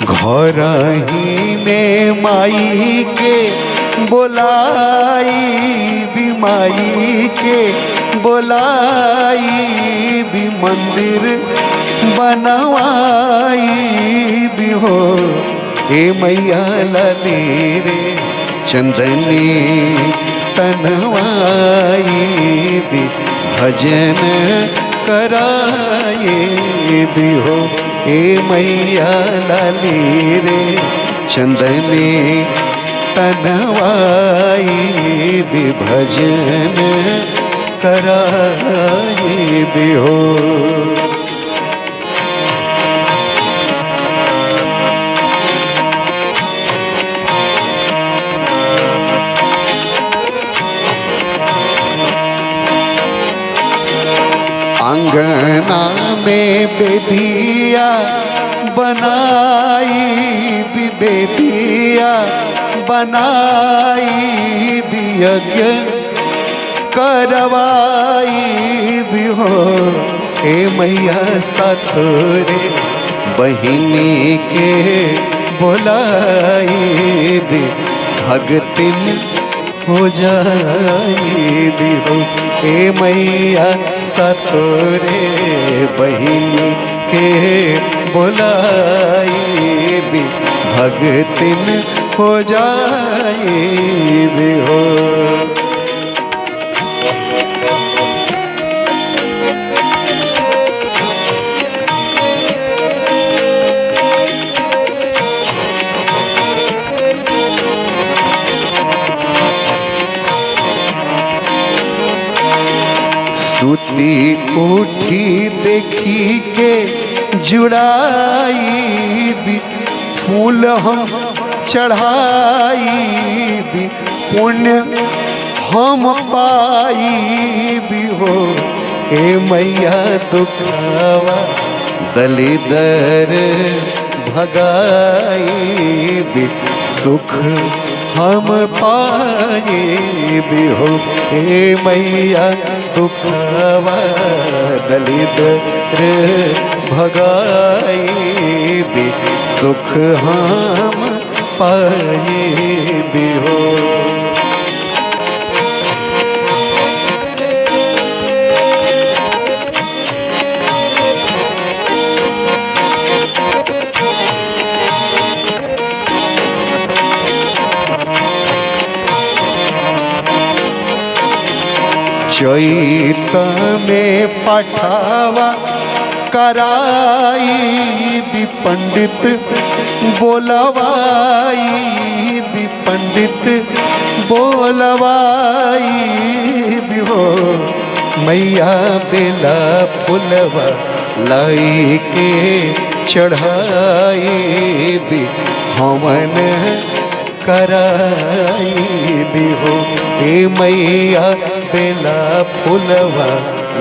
घर ही में माई के बोलाई भी, माई के बोलाई भी, मंदिर बनवाई भी हो। ए मैया लाले रे चंदनी तनवाई भी, भजन कराए भी हो। ए मैया लाले रे चंदनी तनवाई भी, भजन कराए भी हो। अंगना में बेदिया बनाई भी, बेदिया बनाई भी, यज्ञ करवाई भी हो। ए मैया सतरे बहिनी के बोलाई भी, भगतिन हो जाई भी हो। ए मैया सतरे बहिनी के बोलाई भी, भगतिन हो जाई भी हो। सूती कोठी देखी के जुड़ाई भी, फूल हम चढ़ाई भी, पुण्य हम पाई भी हो। ए मैया दुखावा दलिदर भगाई भी, सुख हम पाए भी हो। ए मैया दुखवा दलिदर भगाई भी, सुख हम पाए भी हो। चैत में पठावा कराई भी, पंडित बोलवाई भी, पंडित बोलवाई भी हो। मैया बेला फुलवा लाई के चढ़ाई भी, हवन कराई भी हो। ए मैया बेला फुलवा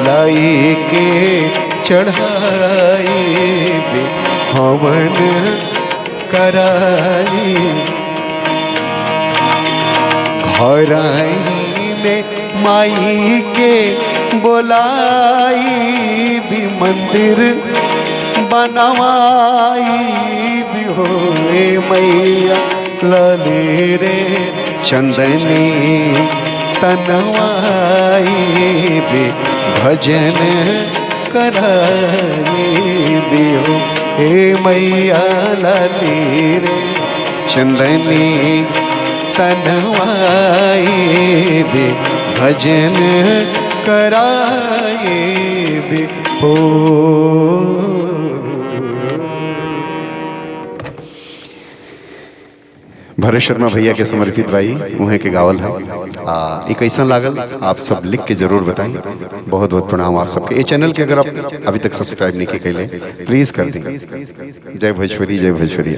लाई के चढ़ाई भी, हवन कराई। घर ही में माई के बोलाई भी, मंदिर बनवाई भी हो। ए मैया लाले रे चंदनी तनवाई भी, भजन कराई भी हो। हे मैया लाले रे चंदनी तनवाई भी, भजन कराई भी हो। भरत शर्मा भैया के समर्पित भाई उहे के गावल है। एक ऐसा लागल आप सब लिख के जरूर बताएं। बहुत बहुत प्रणाम आप सबके। ये चैनल के अगर आप अभी तक सब्सक्राइब नहीं किए प्लीज कर दें। जय भोजपुरी, जय भोजपुरी।